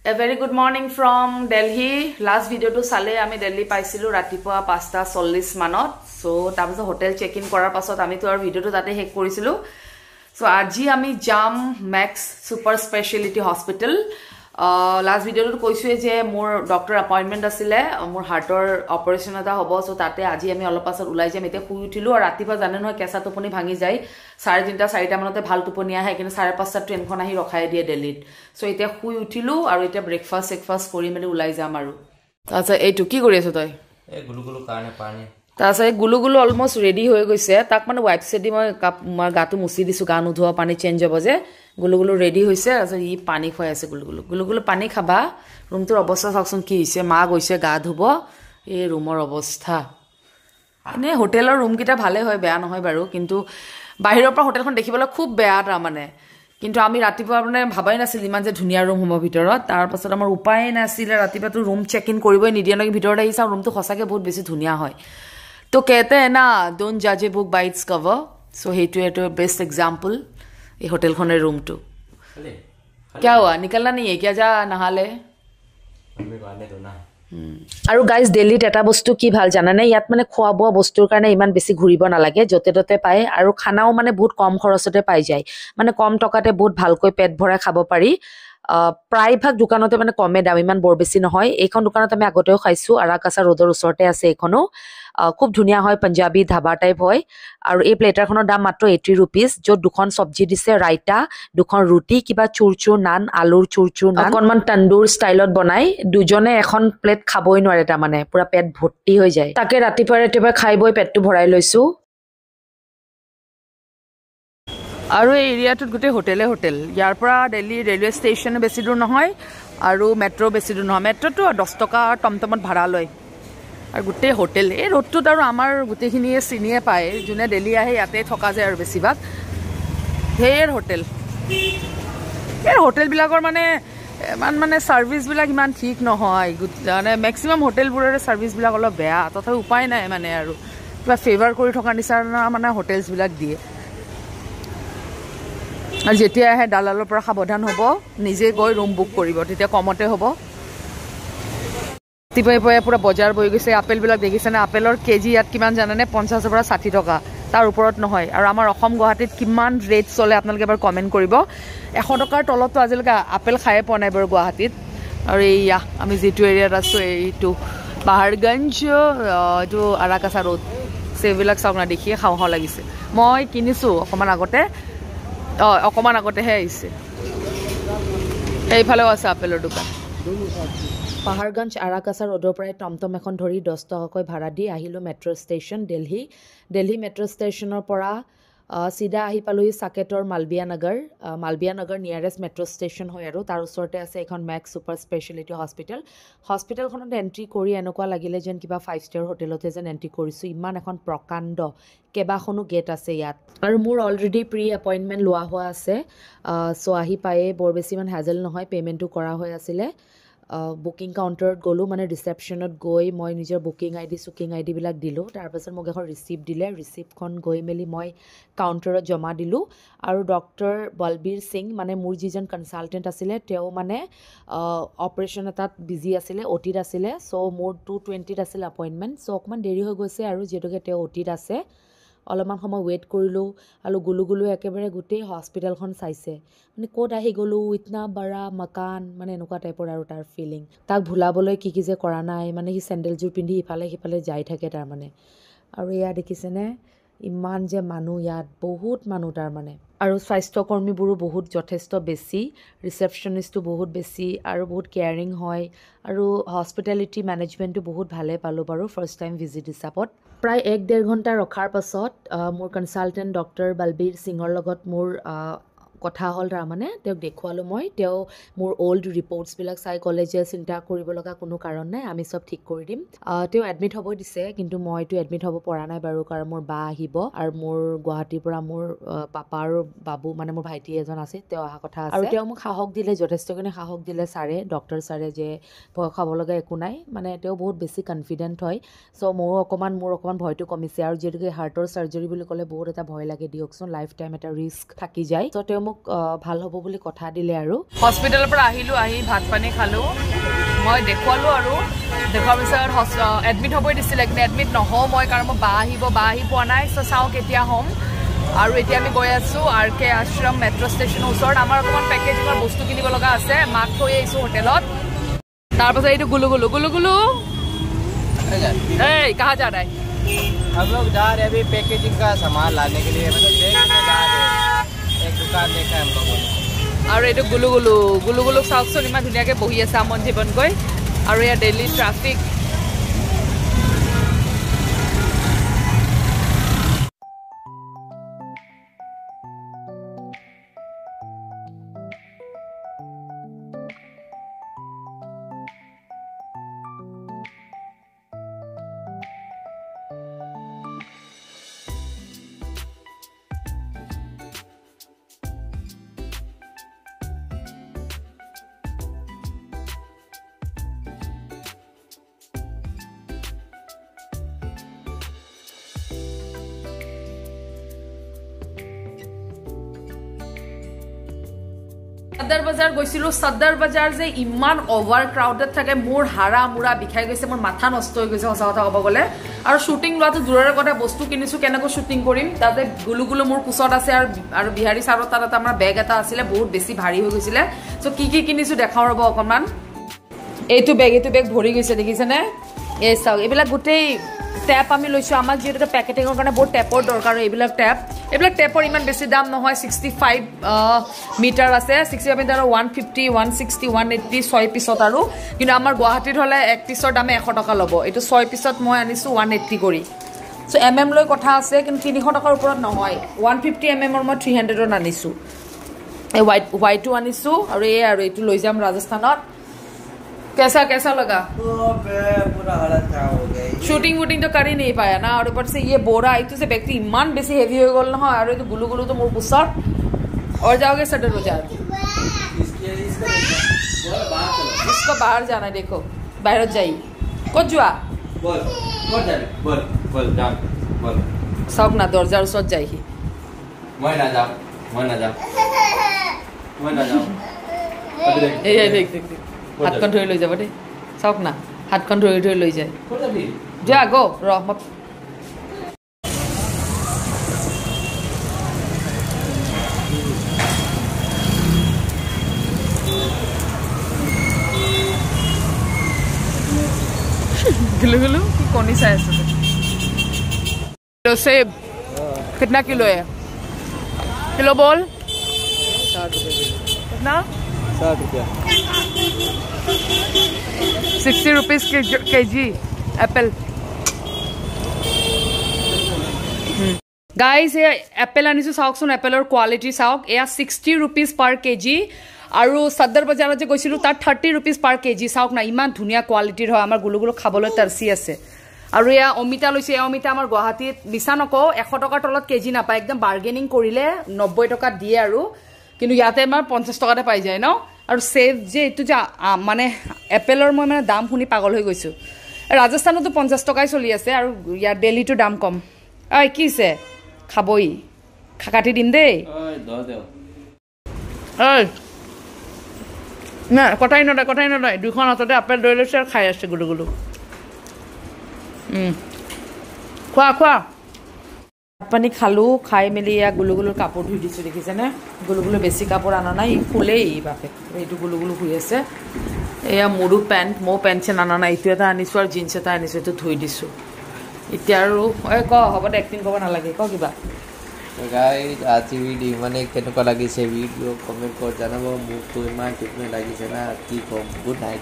A very good morning from Delhi. Last video to sale ami Delhi paisilu ratipua 5:40 manot. So tamse hotel check in korar pasot ami to ar video to tate hek korisilu. So aji ami jam Max Super Speciality Hospital. Last video to koisue je more doctor appointment asile more heartor operation eta hobo. So tate aji ami olop pasot ulai jam ete hui uthilu ar ratipa jane noy kesa toponi bhangi jai 3:30 4টা মানতে ভাল টোপনি আহে কিন্তু 5:30 ট্ৰেইনখন আহি ৰখাই দিয়ে দিল্লীত সো এতিয়া শুই উঠিলো আৰু এতিয়া ব্ৰেকফাষ্ট কৰি মেলি উলাই যাম আৰু তাছা এইটো কি কৰি আছ তই এই গুলুগুলু কাৰণে পানী তাছা এই গুলুগুলু অলমোস্ট ৰেডি হৈ গৈছে তাক মানে ওয়াইপ সেদি মই গাটো মুছি দিছো গা নুধোৱা পানী চেঞ্জ হ'ব যে গুলুগুলু ৰেডি হৈছে আৰু ই পানী খুৱাই আছে গুলুগুলু পানী খাবা ৰুমটোৰ অৱস্থা চাওকচোন কি হৈছে মা গৈছে গা ধুব এই ৰুমৰ অৱস্থা এনে হোটেলৰ ৰুম কিটা ভালে হয় বেয়া নহয় বাৰু কিন্তু বাহিৰৰ পৰা হোটেলখন দেখিবলৈ খুব বেয়া তা মানে কিন্তু আমি ৰাতিপুৱা মানে ভাবাই নাছিল ইমান যে ধুনিয়া ৰুম হ'ব ভিতৰত তাৰ পাছত আমাৰ উপায় নাছিল ৰাতিপুৱাটো ৰুম চেক ইন কৰিবই নিদিয়ে নকি ভিতৰত আহিছা ৰুমটো খসাকে বহুত বেছি ধুনিয়া হয় তো कहते हैं ना डोंट जज a book by its cover so हेतु एटो बेस्ट एग्जांपल ये होटल खने रूम टू क्या हुआ निकलना नहीं है क्या जा नहाले मम्मी गाने दो ना আৰু গাইজ দিল্লীত এটা বস্তু কি ভাল জানানে ইয়াত মানে খোৱা বোৱা বস্তুৰ কাৰণে ইমান বেছি ঘুৰিব নালাগে যতে ততে পায় আৰু খানাও মানে বহুত কম খৰচতে পাই যায় মানে কম টকাতে বহুত ভালকৈ পেট ভৰাই খাব পাৰি প্ৰায় ভাগ দোকানতে মানে কমে দাম ইমান বৰ বেছি নহয় এইখন দোকানত আমি আগতেও খাইছো আৰাকাছা ৰোডৰ ওচৰতে আছে এইখনো খুব ধুনিয়া হয় পাঞ্জাবী ধাবা টাইপ হয় আৰু এই প্লেটাৰখনৰ দাম মাত্ৰ 80 रुपीस যত দুখন সবজি দিছে ৰাইতা দুখন ৰুটি কিবা চুৰচুৰ নান আলুৰ চুৰচুৰ নান অকনমান তন্দুৰ ষ্টাইলত বনাই দুজনে এখন প্লেট খাবই নোৱাৰে তা মানে পুৰা পেট ভৰ্তি হৈ যায় তাকে ৰাতিপুৱা খাই বই পেটটো ভৰাই লৈছো আৰু এই এৰিয়াটোত গুটে হোটেল ইয়াৰ পৰা দিল্লী ৰেলৱে ষ্টেচন বেছি দূৰ নহয় আৰু মেট্ৰো বেছি দূৰ নহয় মেট্ৰোটো 10 টকা টমটমত ভাড়া লয় আৰু গুটে হোটেল এই ৰোডটোত আৰু আমাৰ গুটেখিনিয়ে চিনিয়ে পায় যোনে দিল্লী আহে ইয়াতে থকা যায় আৰু বেছিভাগ হেৰ হোটেল এই হোটেলবিলাকৰ মানে সাৰ্ভিসবিলাক ইমান ঠিক নহয় মানে ম্যাক্সিমাম হোটেলবোৰৰ সাৰ্ভিসবিলাক অলপ বেয়া তথাপি উপায় নাই মানে আৰু কিবা ফেভাৰ কৰি থকা নিচিনা মানে হোটেলছবিলাক দিয়ে আৰু যেতিয়া আহে দালালৰ পৰা সাৱধান হ'ব নিজে গৈ ৰুম বুক কৰিব তেতিয়া কমতে হ'ব তিপাই পুৰা বজাৰ বৈ গৈছে আপেলবিলাক দেখিছে না আপেলৰ কেজি ইয়াত কিমান জানানে 50 পৰা 60 টকা তাৰ ওপৰত নহয় আৰু আমাৰ অসম গুৱাহাটীত কিমান ৰেট চলে আপোনালোকে এবাৰ কমেন্ট কৰিব 100 টকাৰ তলতো আজিলৈকে আপেল খায়ে পোৱা নাই বাৰু গুৱাহাটীত আৰু এইয়া আমি যেটো এৰিয়াত আছো এইটো পাহাৰগঞ্জ এইটো আৰাকাছা ৰোড সেবিলাক চাওক না দেখিয়ে খাওঁ লাগিছে মই কিনিছো অকমান আগতেহে আহিছে এইফালেও আছে আপেলৰ দোকান পাহাৰগঞ্জ আৰাকাছা ৰোডৰ পৰা টমটম এখন ধৰি 10 টকাকৈ ভাড়া দি আহিলো মেট্ৰো ষ্টেচন দিল্লী মেট্ৰো ষ্টেচনৰ পৰা সিধা আহি পালোহি সাকেটৰ মালবিয়া নগৰ নিয়াৰেষ্ট মেট্ৰো ষ্টেচন হয় আৰু তাৰ ওচৰতে আছে এখন মেক্স সুপাৰ স্পেশালিটি হস্পিটেলখনত এন্ট্ৰি কৰি এনেকুৱা লাগিলে যেন কিবা 5 ষ্টাৰ হোটেলতে যেন এন্ট্ৰি কৰিছো ইমান এখন প্ৰকাণ্ড কেবাখনো গেট আছে ইয়াত আৰু মোৰ অলৰেডি প্ৰি এপইন্টমেন্ট লোৱা হোৱা আছে সো আহি পায়ে বৰ বেছি মান হেজেল নহয় পেমেন্টটো কৰা হৈ আছিলে বুকিং কাউণ্টাৰত গ'লো মানে ৰিসেপশ্যনত গৈ মই নিজৰ বুকিং আইডি বিলাক দিলো তাৰ পাছত মোক এখন ৰিসিপ্ট দিলে ৰিসিপ্টখন গৈ মেলি মই কাউণ্টাৰত জমা দিলো আৰু ডক্টৰ বলবীৰ সিং মানে মোৰ যিজন কনসালটেন্ট আছিলে তেওঁ মানে অপাৰেশ্যন এটাত বিজি আছিলে ওটিত আছিলে সো মোৰ 2:20 আছিল এপইন্টমেন্ট সো অকমান দেৰি হৈ গৈছে আৰু যেটোকে তেওঁ ওটিত আছে অলপমান সময় ওয়েট কৰিলো আৰু গুলুগুলু একেবাৰে গোটেই হস্পিটেলখন চাইছে মানে কোত আহি গলো ইতনা বড়া মকান মানে এনেকুৱা টাইপৰ আৰু তাৰ ফিলিং তাক ভুলাবলৈ কি যে কৰা নাই মানে হি স্যান্ডেলজোৰ পিন্ধি ইফালে যাই থাকে তাৰ মানে আৰু ইয়া দেখিছেনে ইমান যে মানুহ ইয়াত বহুত মানুহ তাৰ মানে আৰু স্বাস্থ্যকৰ্মীবোৰো বহুত যথেষ্ট বেছি ৰিসেপশনিষ্টটো বহুত বেছি আৰু বহুত কেয়াৰিং হয় আৰু হস্পিটেলিটি মেনেজমেন্টটো বহুত ভালে পালো বাৰু ফাৰ্স্ট টাইম ভিজিট হিচাপত প্ৰায় 1.5 ঘণ্টা ৰখাৰ পাছত মোৰ কনসালটেন্ট ডক্টৰ বলবীৰ সিঙৰ লগত মোৰ কথা হল তাৰ মানে তেওঁক দেখুৱালো মই তেওঁ মোৰ ওল্ড ৰিপৰ্টছ বিলাক চাই ক'লে যে চিন্তা কৰিব লগা কোনো কাৰণ নাই আমি সব ঠিক কৰি দিম তেওঁ এডমিট হ'ব দিছে কিন্তু মইটো এডমিট হ'ব পৰা নাই বাৰু কাৰণ মোৰ বা আহিব আৰু মোৰ গুৱাহাটীৰ পৰা মোৰ পাপা আৰু বাবু মানে মোৰ ভাইটি এজন আছে তেওঁ অহা কথা আছে আৰু তেওঁ মোক সাহস দিলে যথেষ্টখিনি সাহস দিলে ডক্টৰ ছাৰে যে ভয় খাব লগা একো নাই মানে তেওঁ বহুত বেছি কনফিডেন্ট হয় সো মোৰ অকমান ভয়টো কমিছে আৰু যেটোকে হাৰ্টৰ সাৰ্জাৰী বুলি ক'লে বহুত এটা ভয় লাগে দিয়কচোন লাইফ টাইম এটা ৰিস্ক থাকি যায় সো তেওঁ মোক ভাল হ'ব বুলি কথা দিলে আৰু হস্পিটেলৰ পৰা আহিলোঁ আহি ভাত পানী খালোঁ মই দেখুৱালোঁ আৰু দেখুৱাৰ পিছত এডমিট হ'বই দিছিলে কিন্তু এডমিট নহওঁ মই কাৰণ মই বা আহি পোৱা নাই চ' চাওঁ কেতিয়া হ'ম আৰু এতিয়া আমি গৈ আছোঁ আৰ কে আশ্ৰম মেট্ৰ' ষ্টেচনৰ ওচৰত আমাৰ অকণমান পেকেজিঙৰ বস্তু কিনিব লগা আছে মাক থৈ আহিছোঁ হোটেলত তাৰপাছত এইটো গুলু গুলু গুলু গুলু এই कहाँ जा रहा है हम लोग जा रहे हैं अभी पैकेजिंग का सामान लाने के लिए मतलब देखने जा रहे हैं एक दुकान देखा है हम लोगों ने আৰু এইটো গুলু গুলু গুলু গুলুক চাওকচোন ইমান ধুনীয়াকৈ বহি আছে আমন জীৱন গৈ আৰু এয়া ডেইলি ট্ৰাফিক सदर बाजार গৈছিলো सदर बाजार যে ইমান ওভাৰ ক্ৰাউডেড থাকে মোৰ হাৰা মুৰা বিখাই গৈছে মোৰ মাথা নষ্ট হৈ গৈছে সঁচা কথা ক'ব গ'লে আৰু শুটিং লোৱাটো দূৰৰ কথা বস্তু কিনিছো কেনেকৈ শুটিং কৰিম তাতে গুলু গুলু মোৰ কুচত আছে আৰু বিহাৰী সাৰৰ তাত আমাৰ বেগ এটা আছিল বহুত বেছি ভাৰী হৈ গৈছিল সো কি কিনিছো দেখাও ৰব অকমান এইটো বেগ ভৰি গৈছে দেখিছেনে এই চাওক এইবিলাক গোটেই টেপ আমি লৈছো আমাক যেটা প্যাকেটিংৰ কাৰণে বহুত টেপৰ দৰকাৰ এইবিলাক টেপৰ ইমান বেছি দাম নহয় 65 মিটাৰ আছে 65 মিটাৰ 150 160 180 6 পিছত আৰু কিন্তু আমাৰ গুৱাহাটীত হলে এক পিছৰ দামে 100 টকা ল'ব এটো 6 পিছত মই আনিছো 180 কৰি সো এমএম লৈ কথা আছে কিন্তু 300 টকাৰ ওপৰত নহয় 150 এমএমৰ মই 300 ৰ আনিছো এই হোৱাইটটো আনিছো আৰু এইটো লৈ যাম ৰাজস্থানত कैसा लगा पूरा हालत खराब हो गया शूटिंग वूटिंग तो कर ही नहीं पाया ना और ऊपर से ये बोरा आई तो से व्यक्ति इमान बेसी हेवी हो गल ना और ये तो गुलू गुलू तो मोर पुसट और जाओगे सडर बाजार इसको बाहर जाना है देखो बाहर जाई को जुआ बोल जाम बोल सब ना दरजार सज जाई मैं ना जाऊं अभी देख देख हातখন ধৰি লৈ যাব দে চাওক না হাতখন ধৰি লৈ যায় যা গো ৰহমত गुलू गुलू कौन सा है तो सेब कितना किलो है किलो बोल 60 रुपए कितना 60 रुपया 60 रुपीस केजी एप्पल गाइस ये एप्पल आनिसु साउकसुन एप्पलर क्वालिटी साउक एया 60 रुपीस पर केजी আৰু सदर बाजार যে গৈছিলো তাৰ 30 रुपीस पर केजी साउक ना ইমান ধুনিয়া কোৱালিটিৰ হয় আমাৰ গুলু গুলু খাবলৈ তৰসি আছে আৰু এয়া অমিতা লৈছে অমিতা আমাৰ গুৱাহাটীত মিছা নকও 100 টকাৰ তলত কেজি না পায় একদম বাৰ্গেনিং কৰিলে 90 টকা দিয়ে আৰু কিন্তু ইয়াতে আমাৰ 50 টকাতে পাই যায় ন আৰু সেভ যে এটো যে মানে এপেলৰ মই মানে দাম শুনি পাগল হৈ গৈছো ৰাজস্থানতো 50 টকাই চলি আছে আৰু ইয়াৰ দিল্লীটো দাম কম ঐ কিছে খাবই কাটি দিম দে ओए दो दे ঐ না কথাই নয় দুখন হাততে আপেল লৈ লৈছে আৰু খাই আছে গুলু গুলু খোৱা পানী খালো খাই মেলি ইয়া গুলু গুলুৰ কাপোৰ ধুই দিছো দেখিছেনে গুলু গুলু বেছি কাপোৰ আনা নাই ফুলেই বাপে এইটো গুলু গুলু শুই আছে এয়া মোৰো পেণ্ট মো পেণ্ট চেন আনা নাই এইটো এটা আনিছো আৰু জিন্স এটা আনিছো এইটো ধুই দিছো এতিয়া আৰু ক হ'ব দে এক্টিং কৰিব নালাগে ক কিবা तो गाइस आज वीडियो माने केनेকুৱা লাগিছে ভিডিও কমেন্ট কৰি জনাব মোক তো ইমান টিপনে লাগিছে না কি কম গুড নাইট